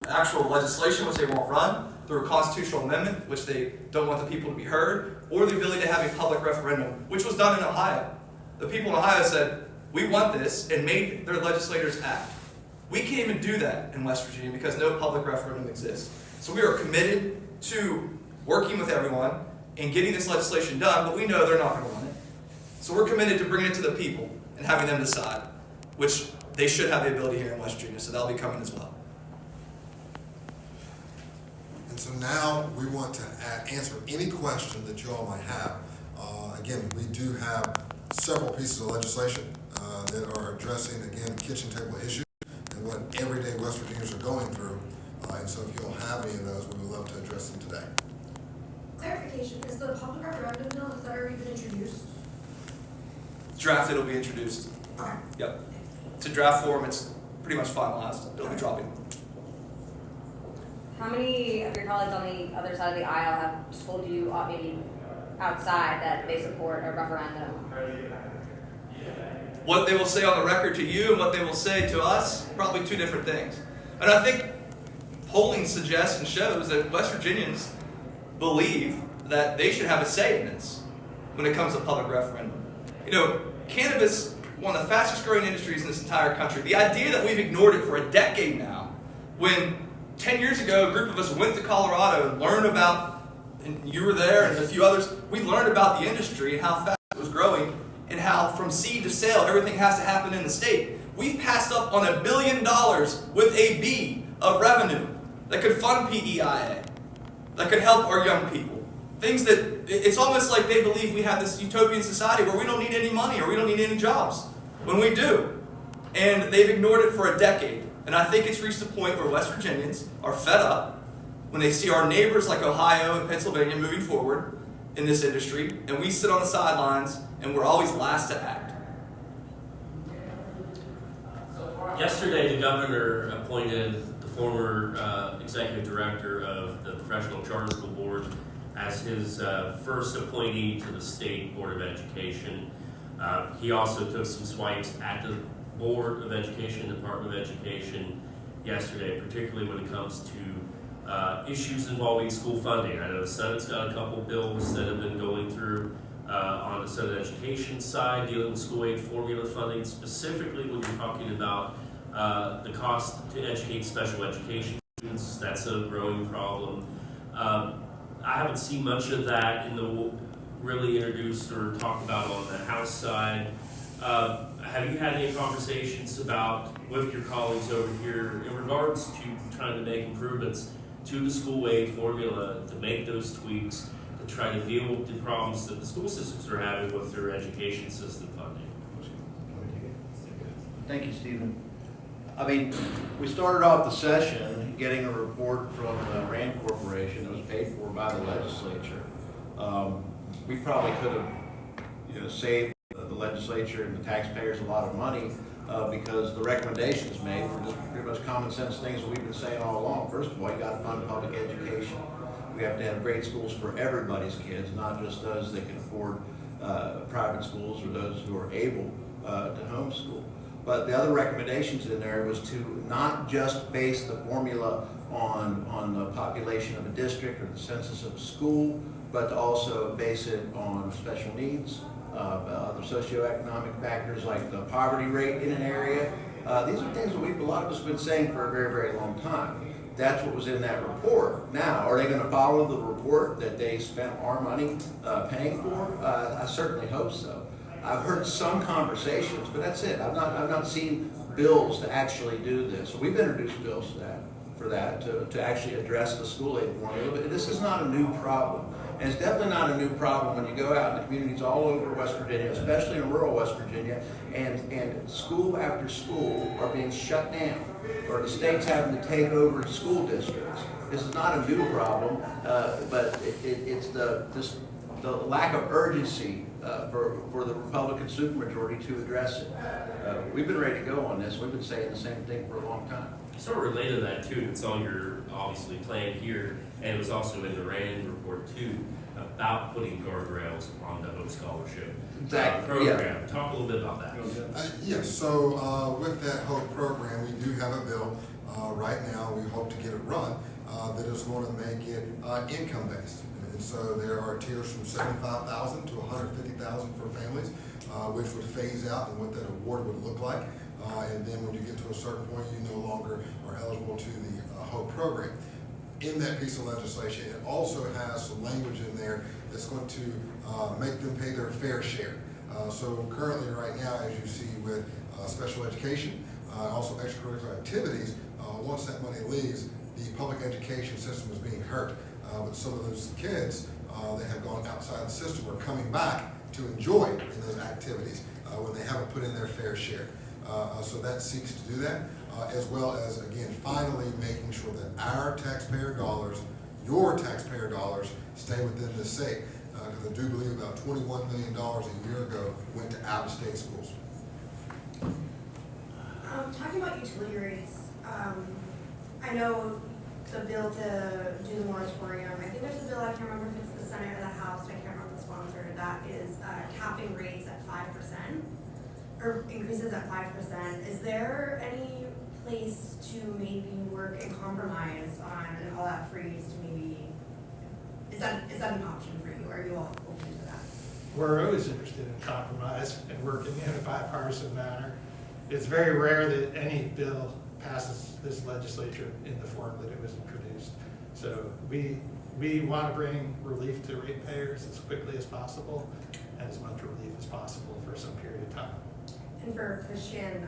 actual legislation, which they won't run, through a constitutional amendment, which they don't want the people to be heard, or the ability to have a public referendum, which was done in Ohio. The people in Ohio said, we want this, and made their legislators act. We can't even do that in West Virginia because no public referendum exists. So we are committed to working with everyone and getting this legislation done, but we know they're not going to run it. So we're committed to bringing it to the people and having them decide, which they should have the ability here in West Virginia, so that'll be coming as well. And so now we want to answer any question that you all might have. Again, we do have several pieces of legislation that are addressing, again, kitchen table issues and what everyday West Virginians are going through. And so if you all have any of those, we would love to address them today. Clarification, is the public referendum bill, has that already been introduced? Draft, it'll be introduced. Okay. Yep. It's a draft form, it's pretty much finalized. It'll be dropping. How many of your colleagues on the other side of the aisle have told you, maybe outside, that they support a referendum? What they will say on the record to you and what they will say to us, probably two different things. And I think polling suggests and shows that West Virginians believe that they should have a say in this when it comes to public referendum. You know, cannabis, one of the fastest growing industries in this entire country. The idea that we've ignored it for a decade now, when 10 years ago a group of us went to Colorado and learned about, and you were there and a few others, we learned about the industry and how fast it was growing and how from seed to sale everything has to happen in the state. We've passed up on $1 billion with a B of revenue that could fund PEIA, that could help our young people. Things that, it's almost like they believe we have this utopian society where we don't need any money or we don't need any jobs, when we do. And they've ignored it for a decade. And I think it's reached a point where West Virginians are fed up when they see our neighbors like Ohio and Pennsylvania moving forward in this industry, and we sit on the sidelines and we're always last to act. Yesterday, the governor appointed the former executive director of the Professional Charter School Board as his first appointee to the State Board of Education. He also took some swipes at the Board of Education, Department of Education yesterday, particularly when it comes to issues involving school funding. I know the Senate's got a couple bills that have been going through on the Senate Education side, dealing with school aid formula funding, specifically when you're talking about the cost to educate special education students. That's a growing problem. I haven't seen much of that in the really introduced or talked about on the House side. Have you had any conversations with your colleagues over here in regards to trying to make improvements to the school aid formula, to make those tweaks, to try to deal with the problems that the school systems are having with their education system funding? Thank you, Stephen. I mean, we started off the session getting a report from the RAND Corporation that was paid for by the legislature. We probably could have, saved the legislature and the taxpayers a lot of money because the recommendations made were just pretty much common sense things that we've been saying all along. First of all, you got to fund public education. We have to have great schools for everybody's kids, not just those that can afford private schools or those who are able to homeschool. But the other recommendations in there was to not just base the formula on the population of a district or the census of a school, but to also base it on special needs, other socioeconomic factors like the poverty rate in an area. These are things that a lot of us have been saying for a very, very long time. That's what was in that report. Now, are they going to follow the report that they spent our money paying for? I certainly hope so. I've heard some conversations, but that's it. I've not seen bills to actually do this. So we've introduced bills to actually address the school aid formula. But this is not a new problem. And it's definitely not a new problem when you go out in the communities all over West Virginia, especially in rural West Virginia, and school after school are being shut down, or the state's having to take over school districts. This is not a new problem, but it's the lack of urgency for the Republican supermajority to address it. We've been ready to go on this. We've been saying the same thing for a long time. Sort of related to that too, it's on your obviously plan here, and it was also in the RAND report too, about putting guardrails on the Hope Scholarship program. Yeah. Talk a little bit about that. Yes, so with that Hope program, we do have a bill Right now, we hope to get it run that is going to make it income-based. And so there are tiers from $75,000 to $150,000 for families, which would phase out and what that award would look like. And then when you get to a certain point, you no longer are eligible to the HOPE program. In that piece of legislation, it also has some language in there that's going to make them pay their fair share. So currently, right now, as you see with special education, also extracurricular activities, once that money leaves, the public education system is being hurt. But some of those kids that have gone outside the system are coming back to enjoy in those activities when they haven't put in their fair share. So that seeks to do that, as well as, again, finally making sure that our taxpayer dollars, your taxpayer dollars, stay within the state. Because I do believe about $21 million a year ago went to out-of-state schools. Talking about utility rates, I know the bill to do the moratorium, I think there's a bill, I can't remember if it's the Senate or the House, I can't remember the sponsor, that is capping rates at 5%, or increases at 5%. Is there any place to maybe work and compromise on all that freeze to maybe, is that an option for you? Are you all open to that? We're always interested in compromise and working in a bipartisan manner. It's very rare that any bill passes this legislature in the form that it was introduced. So we want to bring relief to ratepayers as quickly as possible and as much relief as possible for some period of time. And for Christian,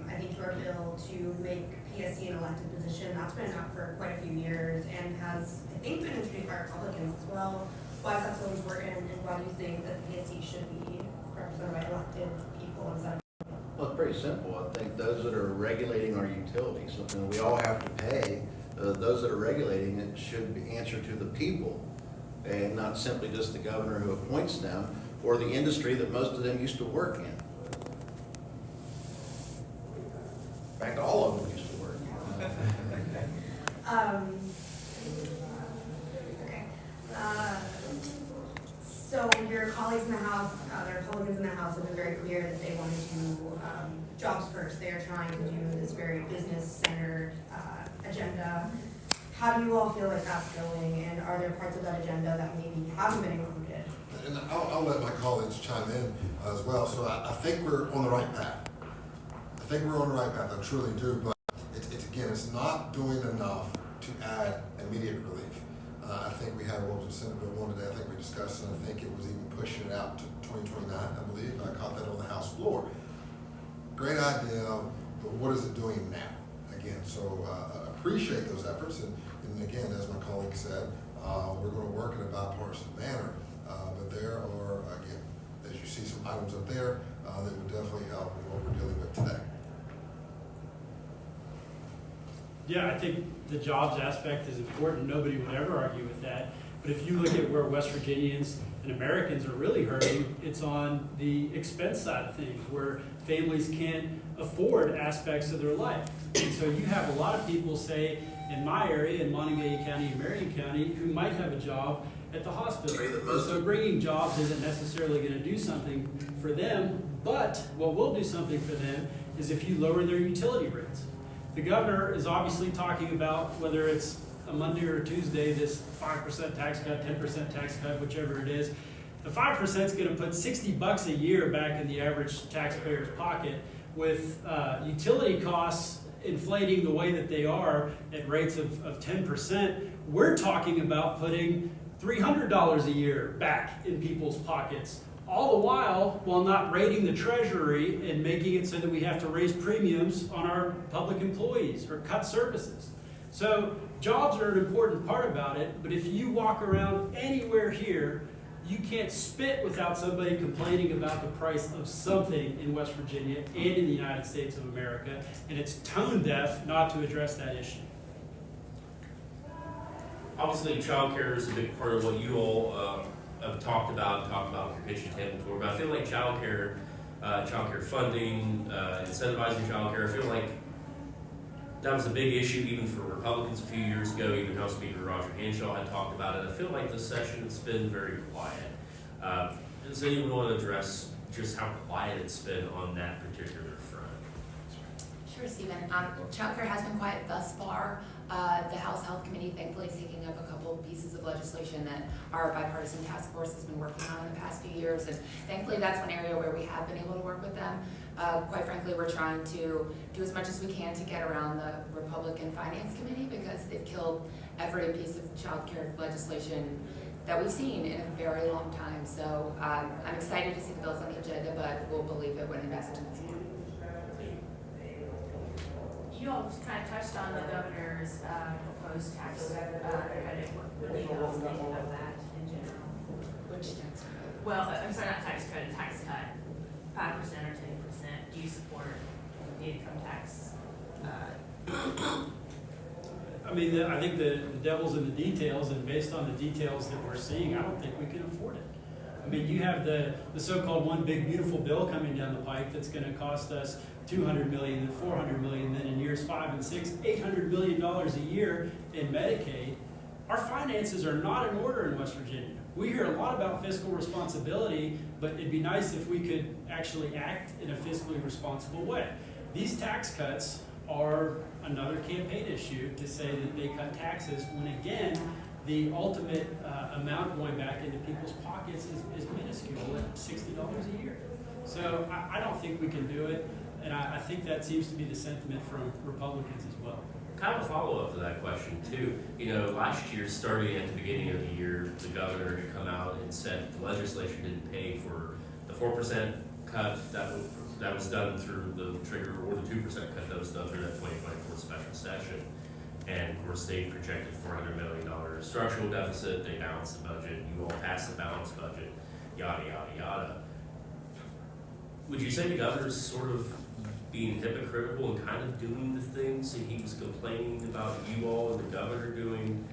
I think your bill to make PSC an elected position, that's been up for quite a few years and has, I think, been introduced by Republicans as well. Why is that so important, and why do you think that PSC should be represented by elected people instead of? Well, it's pretty simple. I think those that are regulating our utilities, something we all have to pay, those that are regulating it should answer to the people and not simply just the governor who appoints them or the industry that most of them used to work in. In fact, all of them used to work in. Okay. So your colleagues in the House, the Republicans in the House have been very clear that they want to do jobs first. They are trying to do this very business-centered agenda. How do you all feel like that's going, and are there parts of that agenda that maybe haven't been included? And I'll let my colleagues chime in as well. So I think we're on the right path. I think we're on the right path, I truly do, but it's not doing enough to add immediate relief. I think we had what was Senate Bill 1 today, I think we discussed, and I think it was even pushing it out to 2029, I believe. I caught that on the House floor. Great idea, but what is it doing now? Again, so appreciate those efforts, and again, as my colleague said, we're going to work in a bipartisan manner, but there are, again, as you see some items up there that would definitely help with what we're dealing with today. Yeah, I think the jobs aspect is important. Nobody would ever argue with that. But if you look at where West Virginians and Americans are really hurting, it's on the expense side of things, where families can't afford aspects of their life. And so you have a lot of people, say, in my area, in Montague County and Marion County, who might have a job at the hospital. And so bringing jobs isn't necessarily going to do something for them, but what will do something for them is if you lower their utility rates. The governor is obviously talking about, whether it's a Monday or a Tuesday, this 5% tax cut, 10% tax cut, whichever it is. The 5% is going to put $60 a year back in the average taxpayer's pocket, with utility costs inflating the way that they are at rates of 10%. We're talking about putting $300 a year back in people's pockets, all the while not raiding the Treasury and making it so that we have to raise premiums on our public employees or cut services. So jobs are an important part about it, but if you walk around anywhere here, you can't spit without somebody complaining about the price of something in West Virginia and in the United States of America, and it's tone deaf not to address that issue. Obviously, child care is a big part of what you all have talked about with your kitchen table tour, but I feel like child care funding, incentivizing child care, I feel like that was a big issue even for Republicans a few years ago. Even House Speaker Roger Hanshaw had talked about it. I feel like this session has been very quiet. Does anyone want to address just how quiet it's been on that particular front? Sure. for Stephen. Childcare has been quiet thus far. The House Health Committee thankfully is taking up a couple pieces of legislation that our bipartisan task force has been working on in the past few years, and thankfully that's one area where we have been able to work with them. Quite frankly, we're trying to do as much as we can to get around the Republican Finance Committee because they've killed every piece of childcare legislation that we've seen in a very long time. So I'm excited to see the bills on the agenda, but we'll believe it when it makes it to the floor. You all kind of touched on the governor's proposed tax credit. What do you all think about that in general? Which tax credit? Well, I'm sorry, not tax credit, tax cut, 5% or 10%. Do you support the income tax? I mean, I think the devil's in the details, and based on the details that we're seeing, I don't think we can afford it. I mean, you have the so-called one big beautiful bill coming down the pike that's going to cost us $200 million and $400 million, then in years 5 and 6, $800 million a year in Medicaid. Our finances are not in order in West Virginia. We hear a lot about fiscal responsibility, but it'd be nice if we could actually act in a fiscally responsible way. These tax cuts are another campaign issue to say that they cut taxes when, again, the ultimate amount going back into people's pockets is minuscule at $60 a year. So I don't think we can do it, and I think that seems to be the sentiment from Republicans as well. Kind of a follow-up to that question, too. You know, last year, starting at the beginning of the year, the governor had come out and said the legislature didn't pay for the 4% cut that was done through the trigger, or the 2% cut that was done through that 2024 special session. And of course, they projected $400 million structural deficit. They balanced the budget. You all passed the balanced budget, yada, yada, yada. Would you say the governor's sort of being hypocritical and kind of doing the things that he was complaining about you all and the governor doing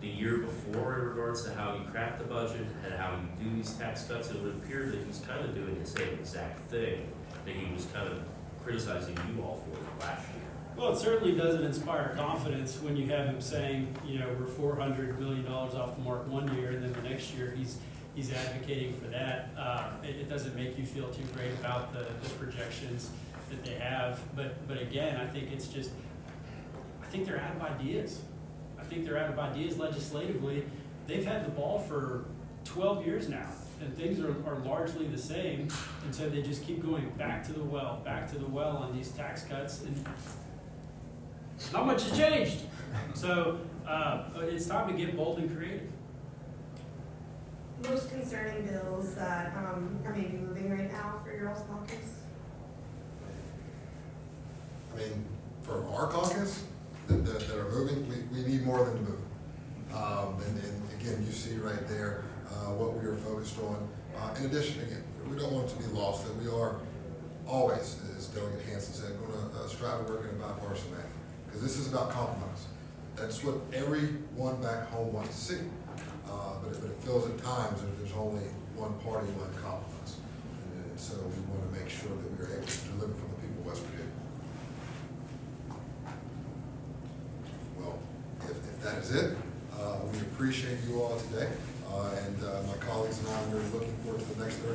the year before in regards to how you craft the budget and how you do these tax cuts? It would appear that he's kind of doing the same exact thing that he was kind of criticizing you all for last year. Well, it certainly doesn't inspire confidence when you have him saying, you know, we're $400 million off the mark one year, and then the next year he's advocating for that. It doesn't make you feel too great about the projections that they have. But again, I think it's just, I think they're out of ideas. I think they're out of ideas legislatively. They've had the ball for 12 years now, and things are largely the same, and so they just keep going back to the well on these tax cuts, and not much has changed. So it's time to get bold and creative. Most concerning bills that are maybe moving right now for your all's caucus? I mean, for our caucus that are moving, we need more than to move. And again, you see right there what we are focused on. In addition, again, we don't want it to be lost that we are always, as Delegate Hansen said, going to strive to work in a bipartisan manner. Because this is about compromise. That's what everyone back home wants to see. But it feels at times that there's only one party, one compromise. And so we want to make sure that we are able to deliver for the people of West Virginia. Well, if that is it, we appreciate you all today. And my colleagues and I are looking forward to the next 30